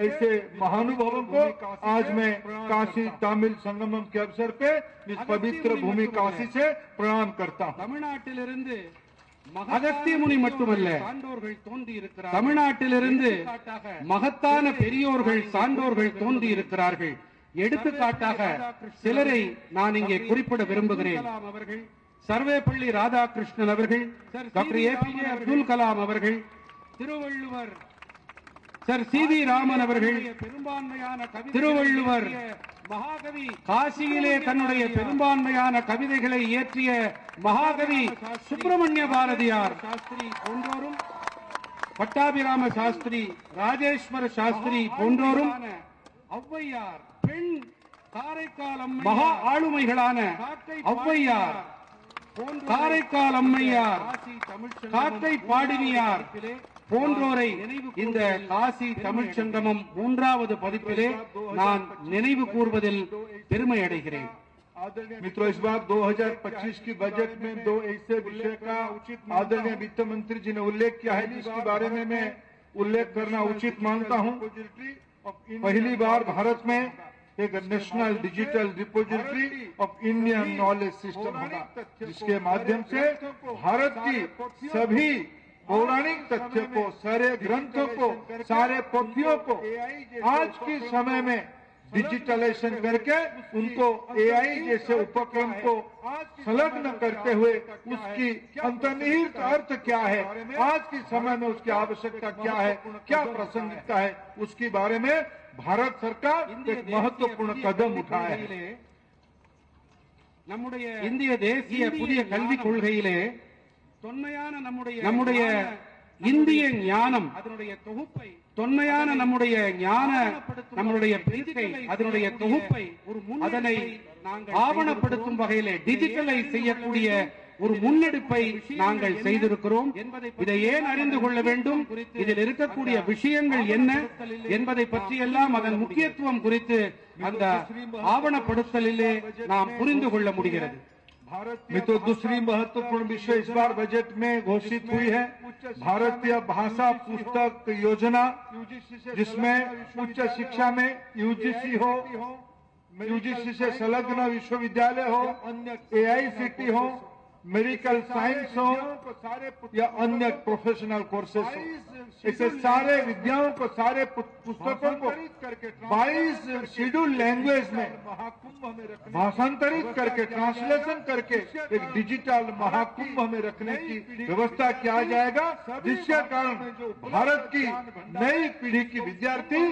ऐसे महानुभावों को आज मैं काशी तमिल संगमम के अवसर पे इस पवित्र भूमि काशी से प्रणाम करता हूँ। தமிழ்நாட்டிலிருந்து அகஸ்திய முனி மட்டுமல்ல, தமிழ்நாட்டிலிருந்து மகத்தான பெரியோர்கள், சான்றோர்கள் தோன்றி இருக்கிறார்கள். எடுத்துக்காட்டாக சிலரை நான் இங்கே குறிப்பிட விரும்புகிறேன். சர்வேப்பள்ளி ராதாகிருஷ்ணன் அவர்கள், டாக்டர் APJ அப்துல் கலாம் அவர்கள், திருவள்ளுவர் சர் CV ராமன் அவர்கள், பெரும்பான்மையான திருவள்ளுவர் மகாகவி, காசியிலே தன்னுடைய பெரும்பான்மையான கவிதைகளை இயற்றிய மகாகவி சுப்பிரமணிய பாரதியார் சாஸ்திரி போன்றோரும், பட்டாபிராம சாஸ்திரி, ராஜேஸ்வர சாஸ்திரி போன்றோரும், ஔவையார், பெண் காரைக்கால் அம்மை, மகா ஆளுமைகளான ஔவையார், காரைக்கால் அம்மையார், காக்கை பாடினியார் போன்றோரை இந்த காசி தமிழ் சங்கமம் 3வது பதிப்பிலே நான் நினைவு கூர்வதில் பெருமை அடைகிறேன். मित्रों, इस बार 2025 की बजट में 2 ऐसे विषय का आदरणीय वित्त मंत्री जी ने उल्लेख किया है, जिसके बारे में मैं उल्लेख करना उचित मानता हूं। पहली बार भारत में एक national digital repository of Indian knowledge system होगा, जिसके माध्यम से भारत की सभी पौराणिक तथ्य को, सारे ग्रंथों को, सारे पोथियों को आज के समय में डिजिटलाइजेशन करके उनको AI जैसे उपक्रम को संलग्न करते हुए उसकी अंतर्निहित अर्थ क्या है, आज के समय में उसकी आवश्यकता क्या है, क्या प्रासंगिकता है, उसके बारे में भारत सरकार एक महत्वपूर्ण कदम उठाया है। இந்திய தேசிய புதிய கல்விக் கொள்கையிலே நம்முடைய இந்திய ஞானம், அதனுடைய தொகுப்பை, தொன்மையான நம்முடைய ஞான, நம்முடைய பிரிக்கை, அதனுடைய தொகுப்பை, அதனை ஆவணப்படுத்தும் வகையிலே டிஜிட்டலைஸ் செய்யக்கூடிய ஒரு முன்னெடுப்பை நாங்கள் செய்திருக்கிறோம். இதை ஏன் அறிந்து கொள்ள வேண்டும், இதில் இருக்கக்கூடிய விஷயங்கள் என்ன என்பதை பற்றியெல்லாம் அதன் முக்கியத்துவம் குறித்து அந்த ஆவணப்படுத்தலிலே நாம் புரிந்து கொள்ள முடிகிறது. में तो दूसरी महत्वपूर्ण विषय इस बार बजट में घोषित हुई है भारतीय भाषा पुस्तक योजना, जिसमें उच्च शिक्षा में यूजीसी हो, यूजीसी से संलग्न विश्वविद्यालय हो, AICT हो, मेडिकल साइंस हो या अन्य प्रोफेशनल कोर्सेस हो, ऐसे सारे विद्याओं को, सारे पुस्तकों को 22 शेड्यूल लैंग्वेज में भाषांतरित करके, ट्रांसलेशन करके एक डिजिटल महाकुंभ में रखने की व्यवस्था किया जाएगा, जिसके कारण भारत की नई पीढ़ी की विद्यार्थी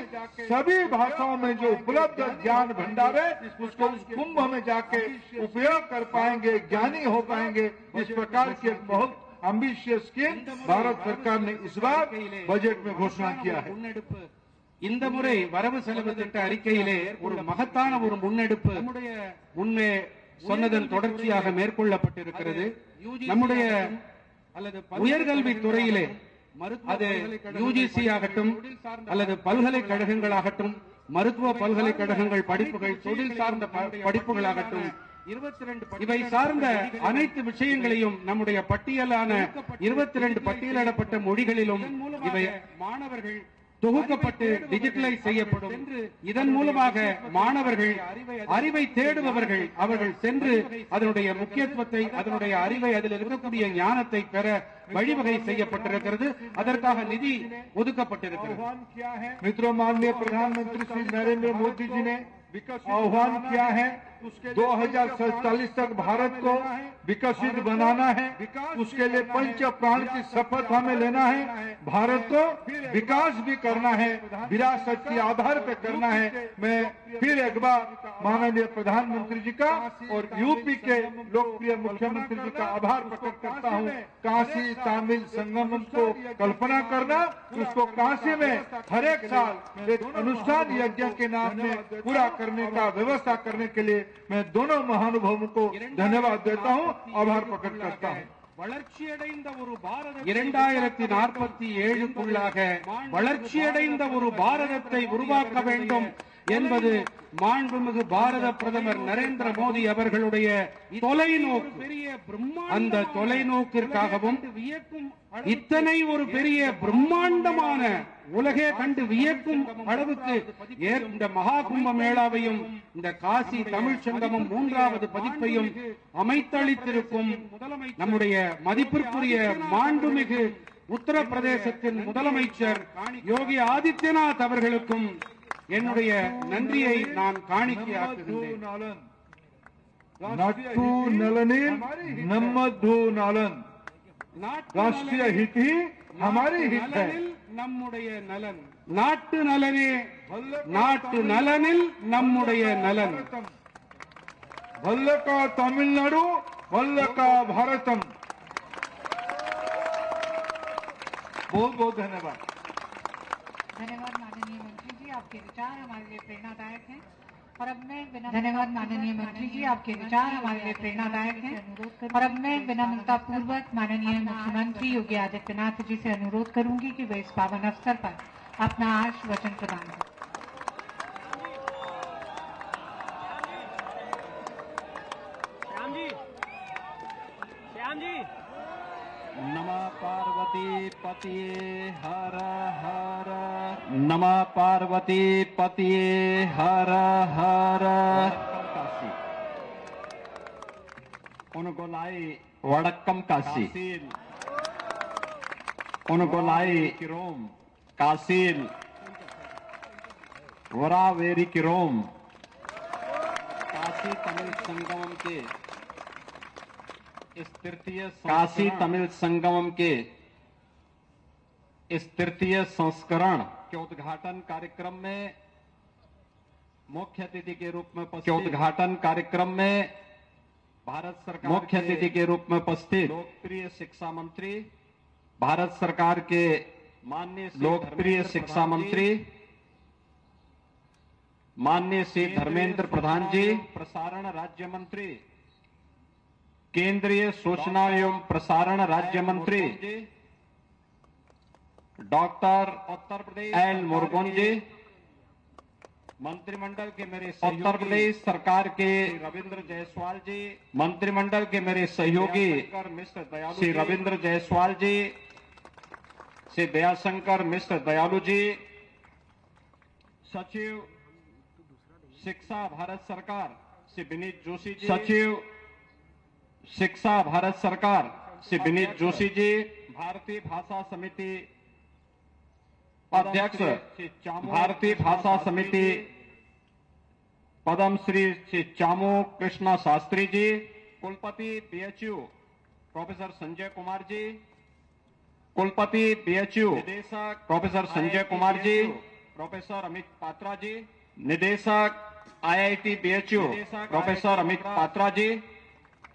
सभी भाषाओं में जो उपलब्ध ज्ञान भंडार है उसको उस कुंभ में जाके उपयोग कर पाएंगे, ज्ञानी हो पाएंगे। इस प्रकार की एक बहुत एम्बिशियस स्कीम भारत सरकार ने इस बार बजट में घोषणा किया है. இந்த முறை வரவு செலவு திட்ட அறிக்கையிலே ஒரு மகத்தான ஒரு முன்னெடுப்பு முன்னே சொன்னதன் தொடர்ச்சியாக மேற்கொள்ளப்பட்டிருக்கிறது. நம்முடைய உயர்கல்வி துறையிலே அது யூஜிசி ஆகட்டும் அல்லது பல்கலைக்கழகங்களாகட்டும், மருத்துவ பல்கலைக்கழகங்கள் படிப்புகள், தொழில் சார்ந்த படிப்புகளாகட்டும், இவை சார்ந்த அனைத்து விஷயங்களையும் நம்முடைய பட்டியலான 22 பட்டியலிடப்பட்ட மொழிகளிலும் இவை மாணவர்கள் தொகுக்கப்பட்டு டிஜிட்டலைஸ் செய்யப்படும். இதன் மூலமாக மாணவர்கள், அறிவை தேடுபவர்கள், அவர்கள் சென்று அதனுடைய முக்கியத்துவத்தை, அதனுடைய அறிவை, அதில் இருக்கக்கூடிய ஞானத்தை பெற வழிவகை செய்யப்பட்டிருக்கிறது. அதற்காக நிதி ஒதுக்கப்பட்டிருக்கிறது. मित्रों, माननीय प्रधानमंत्री श्री नरेंद्र मोदी जी ने आह्वान किया है 2047 तक भारत को विकसित बनाना है. उसके लिए पंच प्राण की शपथ हमें लेना है. भारत को विकास भी करना है, विरासत के आधार पर करना है. मैं फिर एक बार माननीय प्रधानमंत्री जी का और यूपी के लोकप्रिय मुख्यमंत्री जी का आभार प्रकट करता हूँ. काशी तमिल संगमम को कल्पना करना, उसको काशी में हर एक साल एक अनुष्ठान यज्ञ के नाम में पूरा करने का व्यवस्था करने के लिए मैं दोनों महानुभावों को धन्यवाद देता हूं, आभार प्रकट करता हूं. வளர்ச்சியடைந்த ஒரு பாரதம் 2047க்குள்ளாக வளர்ச்சியடைந்த ஒரு பாரதத்தை உருவாக்க வேண்டும் என்பது மாண்புமிகு பாரத பிரதமர் நரேந்திர மோடி அவர்களுடைய தொலைநோக்கு. அந்த தொலைநோக்கிற்காகவும் இத்தனை ஒரு பெரிய பிரம்மாண்டமான, உலகே கண்டு வியக்கும் அளவுக்கு இந்த மகா கும்ப மேளாவையும் இந்த காசி தமிழ் சங்கமம் 3வது பதிப்பையும் அமைத்தளித்திருக்கும் நம்முடைய மதிப்பிற்குரிய மாண்புமிகு உத்தரப்பிரதேசத்தின் முதலமைச்சர் யோகி ஆதித்யநாத் அவர்களுக்கும் என்னுடைய நன்றியை நான் காணிக்கையாக்குகின்றேன். नट्टू नलनील नम्मधु नालन, राष्ट्रीय हित ही हमारी हित है. நம்முடைய நலன், நாட்டு நலனே நாட்டு நலனில் நம்முடைய நலன். वल्लका तमिलनाडु, वल्लका भारतम. बहुत बहुत धन्यवाद. धन्यवाद माननीय मंत्री जी, आपके विचार हमारे लिए प्रेरणादायक हैं. और अब मैं धन्यवाद माननीय मंत्री जी, आपके विचार हमारे लिए प्रेरणादायक हैं. और अब मैं विनम्रता पूर्वक माननीय मुख्यमंत्री योगी आदित्यनाथ जी से अनुरोध करूंगी कि वे इस पावन अवसर पर अपना आशीर्वचन प्रदान करें. श्याम जी नमः पार्वती पतिये हर हर, नमः पार्वती पतिये हर हर. उनगोलाई वडक्कम काशी, उनगोलाई किरोम काशील, वरावेरी किरोम. काशी तमिल संगमम के काशी तमिल संगमम के इस तृतीय संस्करण के उद्घाटन कार्यक्रम में मुख्य अतिथि के रूप में भारत सरकार मुख्य अतिथि के रूप में उपस्थित लोकप्रिय शिक्षा मंत्री, भारत सरकार के माननीय लोकप्रिय शिक्षा मंत्री माननीय श्री धर्मेंद्र प्रधान जी, प्रसारण राज्य मंत्री केंद्रीय सूचना एवं प्रसारण राज्य मंत्री डॉक्टर उत्तर प्रदेश एल मुरुगन जी, मंत्रिमंडल के मेरे उत्तर प्रदेश सरकार के रविंद्र जायसवाल जी, मंत्रिमंडल के मेरे सहयोगी मिस्टर दयालु श्री रविंद्र जायसवाल जी, श्री दयाशंकर मिश्र दयालु जी, सचिव शिक्षा भारत सरकार श्री विनीत जोशी जी, सचिव शिक्षा भारत सरकार श्री विनीत जोशी जी, भारतीय भाषा समिति अध्यक्ष भारतीय भाषा समिति पद्म श्री चामू कृष्णा शास्त्री जी, कुलपति बीएचयू प्रोफेसर संजय कुमार जी, कुलपति बीएचयू निदेशक प्रोफेसर संजय कुमार जी, प्रोफेसर अमित पात्रा जी, निदेशक IIT BHU professor Amit Patra ji,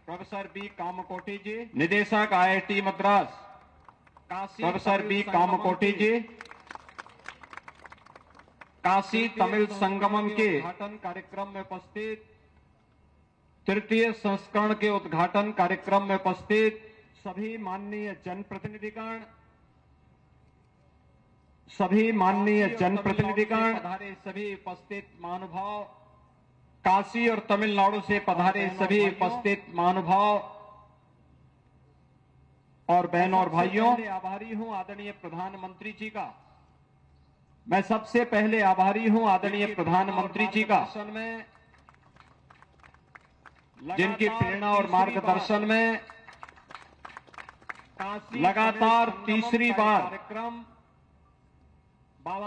professor B Kamakoti ji, निदेशक IIT Madras professor B Kamakoti ji, Kashi Tamil Sangamam के उद्घाटन कार्यक्रम में उपस्थित तृतीय संस्करण के उद्घाटन कार्यक्रम में उपस्थित सभी माननीय जनप्रतिनिधिगण, सभी माननीय जनप्रतिनिधिगण, पधारे सभी उपस्थित महानुभाव, काशी और तमिलनाडु से पधारे सभी उपस्थित महानुभाव और बहनों और भाइयों, आभारी हूं आदरणीय प्रधानमंत्री जी का। मैं सबसे पहले आभारी हूं आदरणीय प्रधानमंत्री जी का, में जिनकी प्रेरणा और मार्गदर्शन में लगातार तीसरी बार कार्यक्रम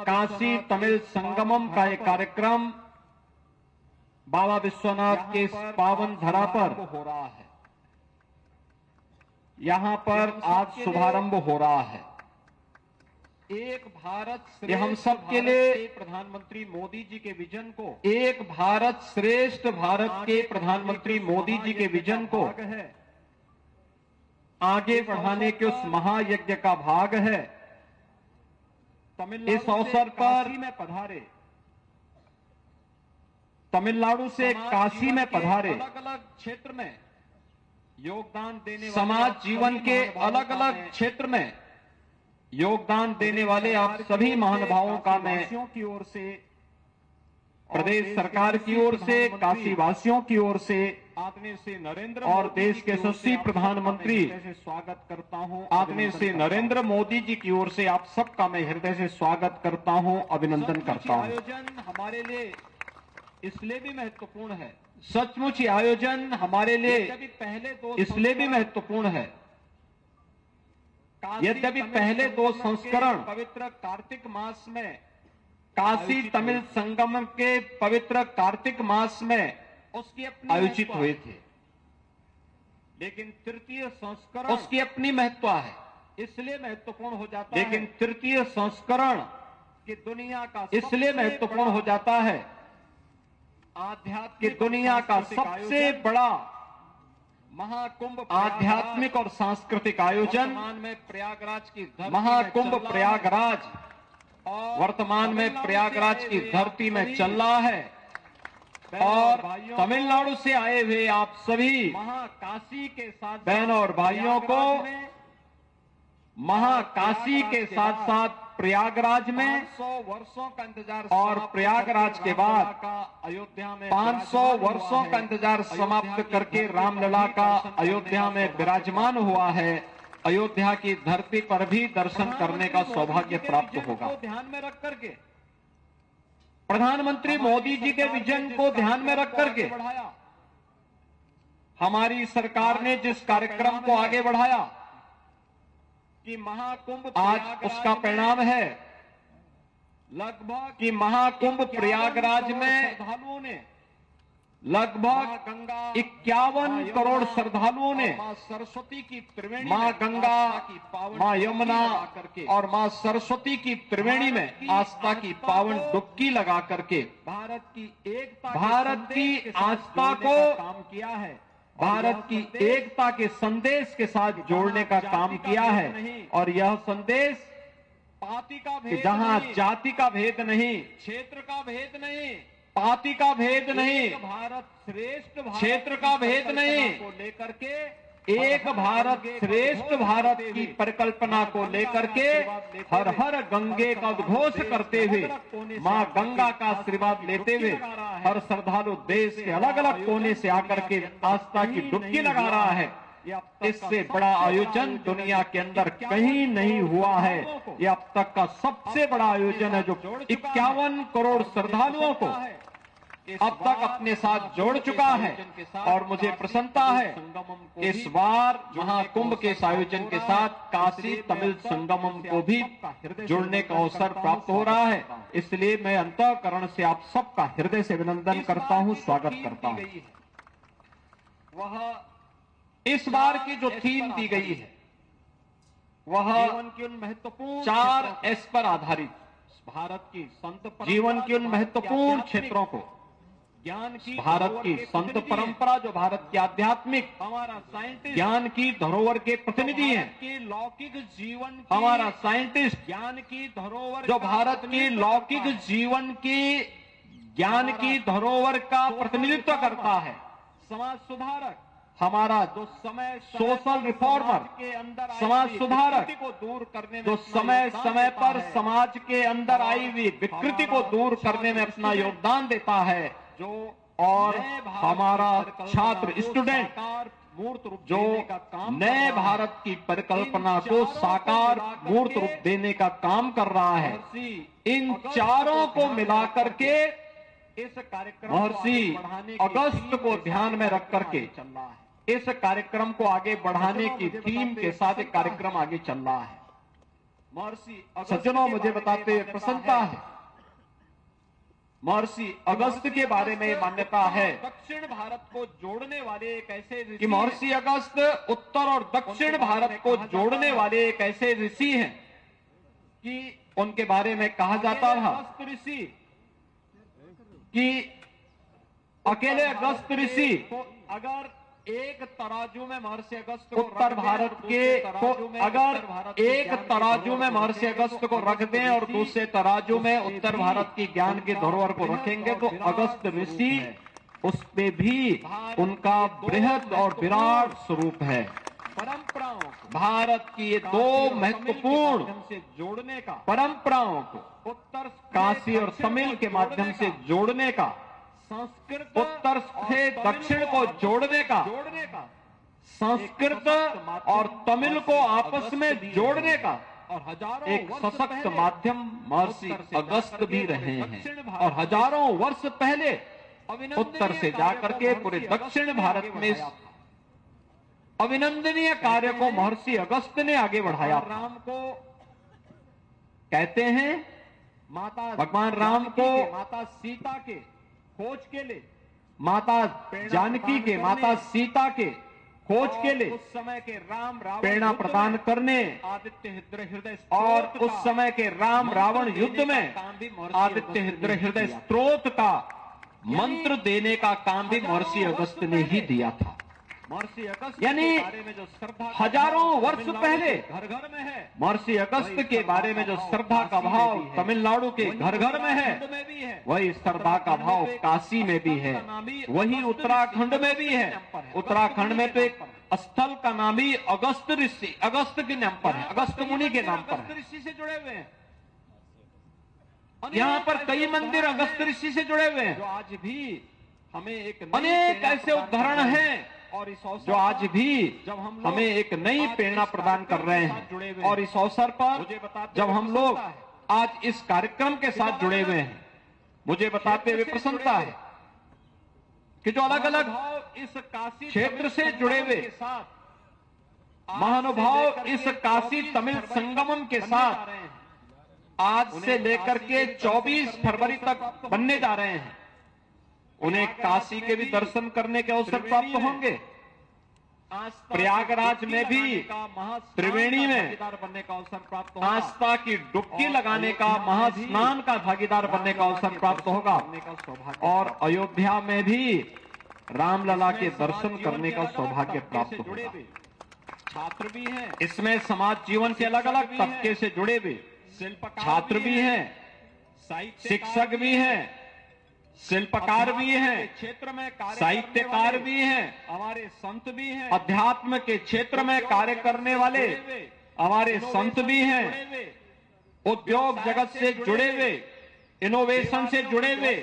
काशी तमिल संगमम का एक कार्यक्रम बाबा विश्वनाथ के इस पावन धरा पर हो रहा है। यहां पर आज शुभारंभ हो रहा है। एक भारत ये हम सब के लिए प्रधानमंत्री मोदी जी के विजन को, एक भारत श्रेष्ठ भारत के प्रधानमंत्री मोदी जी के विजन को है, आगे बढ़ाने के उस महायज्ञ का भाग है। इस अवसर पर में पधारे तमिलनाडु से काशी में पधारे अलग अलग क्षेत्र में योगदान देने समाज जीवन के अलग अलग क्षेत्र में योगदान देने वाले आप सभी महानुभावों का मैं की ओर से, प्रदेश सरकार की ओर से, काशी वासियों की ओर से आदरणीय श्री नरेंद्र और देश के यशस्वी प्रधानमंत्री से स्वागत करता हूं। आदरणीय श्री नरेंद्र मोदी जी की ओर से आप सबका मैं हृदय से स्वागत करता हूं, अभिनंदन करता हूं। आयोजन हमारे लिए इसलिए भी महत्वपूर्ण है, सचमुच ये आयोजन हमारे लिए पहले दो इसलिए भी महत्वपूर्ण है। यद्यपि पहले दो संस्करण पवित्र कार्तिक मास में काशी तमिल संगम के पवित्र कार्तिक मास में उसकी अपनी आयोजित हुए थे, लेकिन तृतीय संस्करण उसकी अपनी महत्व है, इसलिए महत्वपूर्ण हो जाता है, लेकिन तृतीय संस्करण कि दुनिया का इसलिए महत्वपूर्ण हो जाता है कि दुनिया का सबसे बड़ा महाकुंभ आध्यात्मिक और सांस्कृतिक आयोजन में प्रयागराज की महाकुंभ प्रयागराज वर्तमान में प्रयागराज की धरती में चल रहा है और तमिलनाडु से आए हुए आप सभी महाकाशी के साथ बहनों और भाइयों को महाकाशी के साथ साथ प्रयागराज में 500 वर्षों का इंतजार और प्रयागराज के बाद का अयोध्या में 500 वर्षों का इंतजार समाप्त करके रामलला का अयोध्या में विराजमान हुआ है। अयोध्या की धरती पर भी दर्शन करने का सौभाग्य प्राप्त होगा। ध्यान में रख करके प्रधानमंत्री मोदी जी के विजन को ध्यान में रख करके बढ़ाया, हमारी सरकार ने जिस कार्यक्रम को आगे बढ़ाया कि महाकुंभ आज उसका परिणाम है लगभग कि महाकुंभ प्रयागराज में श्रद्धालुओं ने लगभग गंगा 51 करोड़ श्रद्धालुओं ने मां सरस्वती की त्रिवेणी मां में गंगा, की पावन मां यमुना करके और मां सरस्वती की त्रिवेणी में आस्था की पावन डुबकी लगा करके भारत की एकता भारत की आस्था को काम किया है, भारत की एकता के संदेश के साथ जोड़ने का काम किया है। और यह संदेश पार्टी का कि भेद जहां नहीं, जाति का भेद नहीं, क्षेत्र का भेद नहीं, पार्टी का भेद नहीं, भारत श्रेष्ठ भारत क्षेत्र का भेद नहीं, को लेकर के एक भारत श्रेष्ठ भारत की परिकल्पना को लेकर के हर हर गंगे का उद्घोष करते हुए, मां गंगा का आशीर्वाद लेते हुए हर श्रद्धालु देश के अलग अलग कोने से आकर के आस्था की डुबकी लगा रहा है। इससे बड़ा आयोजन दुनिया के अंदर कहीं नहीं हुआ है। यह अब तक का सबसे बड़ा आयोजन है जो 51 करोड़ श्रद्धालुओं को अब तक अपने साथ जोड़ चुका है। और मुझे प्रसन्नता है इस बार महाकुंभ के इस आयोजन के साथ काशी तमिल संगमम को भी जोड़ने का अवसर प्राप्त हो रहा है। इसलिए मैं अंतःकरण से आप सबका हृदय से अभिनंदन करता हूं, स्वागत करता हूं। वह इस बार की जो थीम दी गई है वह जीवन की उन महत्वपूर्ण 4 एस पर आधारित, भारत की संत जीवन की उन महत्वपूर्ण क्षेत्रों को, ज्ञान की भारत की संत परंपरा जो भारत की आध्यात्मिक हमारा साइंटिस्ट ज्ञान की धरोहर के प्रतिनिधि हैं, की लौकिक जीवन हमारा साइंटिस्ट ज्ञान की धरोहर जो भारत की लौकिक जीवन की ज्ञान की धरोहर का प्रतिनिधित्व करता है, समाज सुधारक हमारा जो समय सोशल रिफॉर्मर, के अंदर समाज सुधारक को दूर करने में जो समय समय पर समाज के अंदर आई हुई विकृति को दूर करने में अपना योगदान देता है, जो और हमारा छात्र स्टूडेंट मूर्त रूप जो देने का काम नए भारत की परिकल्पना को साकार मूर्त रूप देने का काम कर रहा है। इन चारों को मिलाकर के इस कार्यक्रम महर्षि अगस्त को ध्यान में रख करके चल रहा है। इस कार्यक्रम को आगे बढ़ाने की थीम के साथ एक कार्यक्रम आगे चल रहा है। महर्षि सज्जनों, मुझे बताते हुए प्रसन्नता है, महर्षि अगस्त के बारे में मान्यता है दक्षिण भारत को जोड़ने वाले एक ऐसे ऋषि कि महर्षि अगस्त उत्तर और दक्षिण भारत को जोड़ने वाले एक ऐसे ऋषि हैं कि उनके बारे में कहा जाता था अगस्त ऋषि कि अकेले अगस्त ऋषि तो अगर एक तराजू में महर्षि अगस्त को उत्तर भारत के को अगर एक तराजू में महर्षि अगस्त को रख दें और दूसरे तराजू में उत्तर भारत की ज्ञान की धरोहर को रखेंगे तो अगस्त ऋषि उसमें भी उनका बृहद और विराट स्वरूप है। परंपराओं को भारत की ये 2 महत्वपूर्ण से जोड़ने का, परंपराओं को उत्तर काशी और तमिल के माध्यम से जोड़ने का, संस्कृत उत्तर से दक्षिण को जोड़ने का, संस्कृत और तमिल को आपस में जोड़ने का और हजारों एक सशक्त माध्यम महर्षि अगस्त भी रहे हैं। और हजारों वर्ष पहले उत्तर से जाकर के पूरे दक्षिण भारत में इस अभिनंदनीय कार्य को महर्षि अगस्त ने आगे बढ़ाया। राम को कहते हैं माता भगवान राम को माता सीता के खोज के लिए, माता जानकी के, माता सीता के खोज के लिए उस समय के राम रावण प्रेरणा प्रदान करने आदित्य हृदय और उस समय के राम रावण युद्ध में आदित्य हृदय स्त्रोत का मंत्र देने का काम भी महर्षि अगस्त ने ही दिया था। महर्षि अगस्त यानी के बारे में जो श्रद्धा हजारों वर्ष पहले घर घर में है, महर्षि अगस्त के बारे में जो श्रद्धा का भाव तमिलनाडु के घर घर में है, में भी है, वही श्रद्धा का भाव काशी में भी है, वही उत्तराखंड में भी है। उत्तराखंड में तो एक स्थल का नाम ही अगस्त ऋषि, अगस्त के नाम पर है, अगस्त मुनि के नाम पर है। ऋषि से जुड़े हुए हैं। यहाँ पर कई मंदिर अगस्त ऋषि से जुड़े हुए हैं। जो आज भी हमें एक अनेक ऐसे उदाहरण हैं और इस जो आज भी हमें एक नई प्रेरणा प्रदान कर रहे हैं। और इस अवसर पर जब हम लोग आज इस कार्यक्रम के साथ जुड़े हुए हैं, मुझे बताते हुए प्रसन्नता है कि जो अलग अलग इस काशी क्षेत्र से जुड़े हुए महानुभाव इस काशी तमिल संगमम के साथ आज से लेकर के 24 फरवरी तक बनने जा रहे हैं, उन्हें काशी के भी दर्शन करने के अवसर प्राप्त होंगे। प्रयागराज में भी, त्रिवेणी में बनने का अवसर प्राप्त होगा, आस्था की डुबकी लगाने का, महास्नान का भागीदार बनने का अवसर प्राप्त होगा। और अयोध्या में भी रामलला के दर्शन करने का सौभाग्य प्राप्त होगा। छात्र भी हैं, इसमें समाज जीवन के अलग अलग तबके से जुड़े हुए छात्र भी हैं, शिक्षक भी हैं, शिल्पकार भी हैं, क्षेत्र में साहित्यकार भी हैं, हमारे संत भी हैं, अध्यात्म के क्षेत्र में कार्य करने वाले हमारे संत भी हैं, उद्योग जगत से जुड़े हुए, इनोवेशन से जुड़े हुए,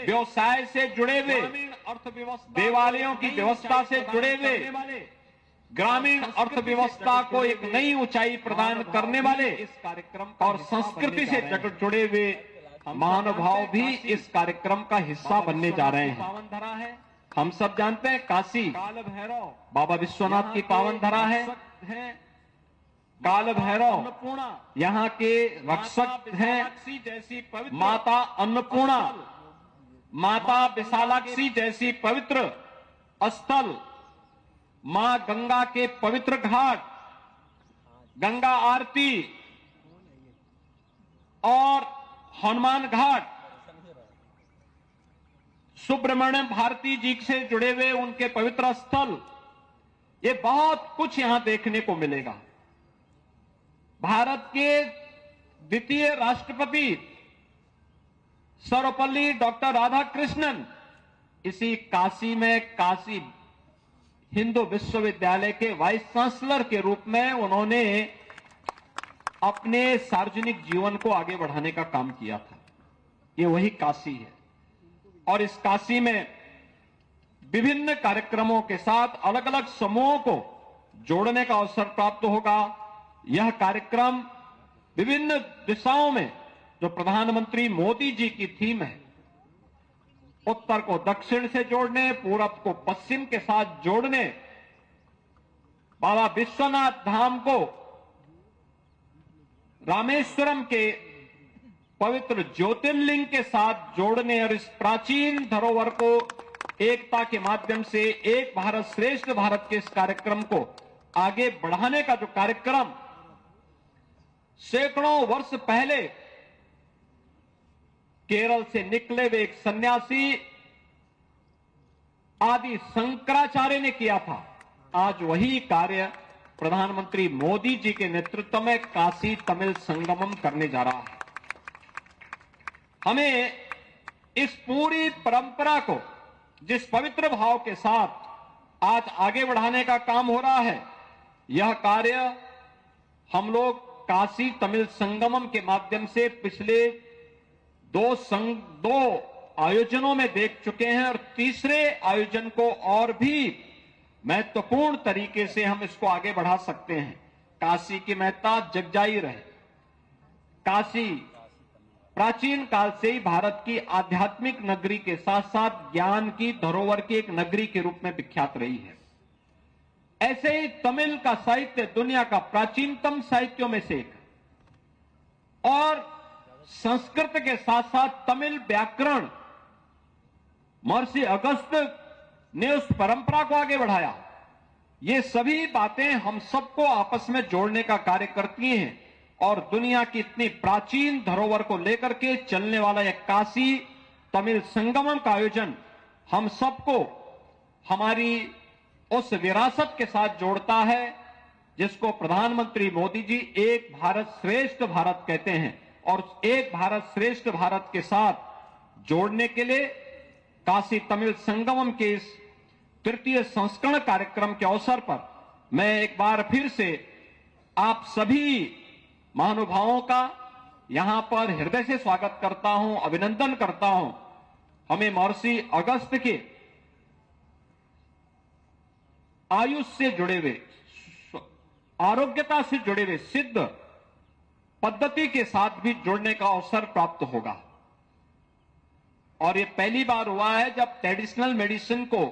व्यवसाय से जुड़े हुए, देवालयों की व्यवस्था से जुड़े हुए, ग्रामीण अर्थव्यवस्था को एक नई ऊंचाई प्रदान करने वाले इस कार्यक्रम और संस्कृति से जुड़े हुए महानुभाव भी इस कार्यक्रम का हिस्सा बनने जा रहे हैं। हम सब जानते हैं काशी काल भैरव बाबा विश्वनाथ की पावन धरा है। काल भैरव यहाँ के रक्षक हैं। माता अन्नपूर्णा, माता विशालाक्षी जैसी पवित्र स्थल, मां गंगा के पवित्र घाट, गंगा आरती और हनुमान घाट, सुब्रमण्य भारती जी से जुड़े हुए उनके पवित्र स्थल, ये बहुत कुछ यहां देखने को मिलेगा। भारत के द्वितीय राष्ट्रपति सर्वपल्ली डॉक्टर राधाकृष्णन इसी काशी में काशी हिंदू विश्वविद्यालय के वाइस चांसलर के रूप में उन्होंने अपने सार्वजनिक जीवन को आगे बढ़ाने का काम किया था। ये वही काशी है और इस काशी में विभिन्न कार्यक्रमों के साथ अलग अलग समूहों को जोड़ने का अवसर प्राप्त होगा। यह कार्यक्रम विभिन्न दिशाओं में जो प्रधानमंत्री मोदी जी की थीम है, उत्तर को दक्षिण से जोड़ने, पूरब को पश्चिम के साथ जोड़ने, बाबा विश्वनाथ धाम को रामेश्वरम के पवित्र ज्योतिर्लिंग के साथ जोड़ने और इस प्राचीन धरोहर को एकता के माध्यम से एक भारत श्रेष्ठ भारत के इस कार्यक्रम को आगे बढ़ाने का जो कार्यक्रम सैकड़ों वर्ष पहले केरल से निकले हुए एक सन्यासी आदि शंकराचार्य ने किया था, आज वही कार्य प्रधानमंत्री मोदी जी के नेतृत्व में काशी तमिल संगमम करने जा रहा है। हमें इस पूरी परंपरा को जिस पवित्र भाव के साथ आज आगे बढ़ाने का काम हो रहा है, यह कार्य हम लोग काशी तमिल संगमम के माध्यम से पिछले दो आयोजनों में देख चुके हैं और तीसरे आयोजन को और भी महत्वपूर्ण तरीके से हम इसको आगे बढ़ा सकते हैं। काशी की महत्ता जगजाहिर है। काशी प्राचीन काल से ही भारत की आध्यात्मिक नगरी के साथ साथ ज्ञान की धरोहर की एक नगरी के रूप में विख्यात रही है। ऐसे ही तमिल का साहित्य दुनिया का प्राचीनतम साहित्यों में से एक और संस्कृत के साथ साथ तमिल व्याकरण महर्षि अगस्त ने उस परंपरा को आगे बढ़ाया। ये सभी बातें हम सबको आपस में जोड़ने का कार्य करती हैं और दुनिया की इतनी प्राचीन धरोहर को लेकर के चलने वाला यह काशी तमिल संगमम का आयोजन हम सबको हमारी उस विरासत के साथ जोड़ता है जिसको प्रधानमंत्री मोदी जी एक भारत श्रेष्ठ भारत कहते हैं। और एक भारत श्रेष्ठ भारत के साथ जोड़ने के लिए काशी तमिल संगमम के इस तृतीय संस्करण कार्यक्रम के अवसर पर मैं एक बार फिर से आप सभी महानुभावों का यहां पर हृदय से स्वागत करता हूं, अभिनंदन करता हूं। हमें महर्षि अगस्त के आयुष से जुड़े हुए, आरोग्यता से जुड़े हुए सिद्ध पद्धति के साथ भी जुड़ने का अवसर प्राप्त होगा। और ये पहली बार हुआ है जब ट्रेडिशनल मेडिसिन को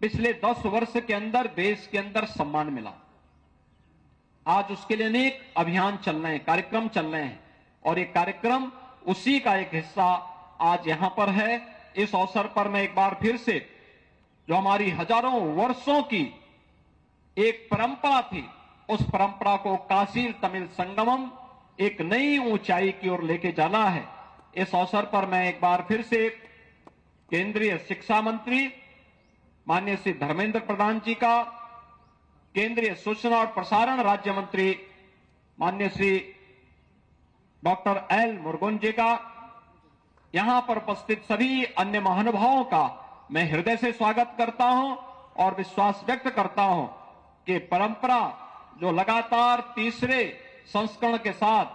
पिछले 10 वर्ष के अंदर देश के अंदर सम्मान मिला। आज उसके लिए अनेक अभियान चल रहे हैं, कार्यक्रम चल रहे हैं और ये कार्यक्रम उसी का एक हिस्सा आज यहां पर है। इस अवसर पर मैं एक बार फिर से जो हमारी हजारों वर्षों की एक परंपरा थी, उस परंपरा को काशी तमिल संगमम एक नई ऊंचाई की ओर लेके जाना है। इस अवसर पर मैं एक बार फिर से केंद्रीय शिक्षा मंत्री माननीय श्री धर्मेंद्र प्रधान जी का, केंद्रीय सूचना और प्रसारण राज्य मंत्री माननीय श्री डॉक्टर एल मुरुगन जी का, यहां पर उपस्थित सभी अन्य महानुभावों का मैं हृदय से स्वागत करता हूं और विश्वास व्यक्त करता हूं कि परंपरा जो लगातार तीसरे संस्करण के साथ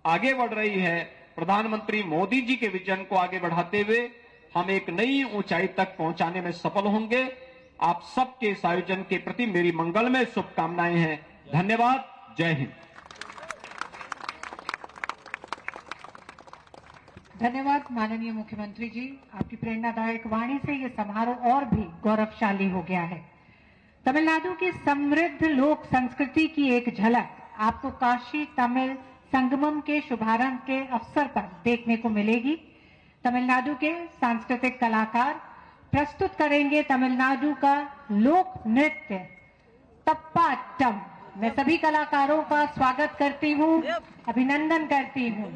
आगे बढ़ रही है, प्रधानमंत्री मोदी जी के विजन को आगे बढ़ाते हुए हम एक नई ऊंचाई तक पहुंचाने में सफल होंगे। आप सबके इस आयोजन के प्रति मेरी मंगलमय शुभकामनाएं हैं। धन्यवाद। जय हिंद। धन्यवाद माननीय मुख्यमंत्री जी, आपकी प्रेरणादायक वाणी से ये समारोह और भी गौरवशाली हो गया है। तमिलनाडु की समृद्ध लोक संस्कृति की एक झलक आपको काशी तमिल संगमम के शुभारंभ के अवसर पर देखने को मिलेगी। तमिलनाडु के सांस्कृतिक कलाकार प्रस्तुत करेंगे तमिलनाडु का लोक नृत्य तप्पाट्टम। मैं सभी कलाकारों का स्वागत करती हूँ, अभिनंदन करती हूँ।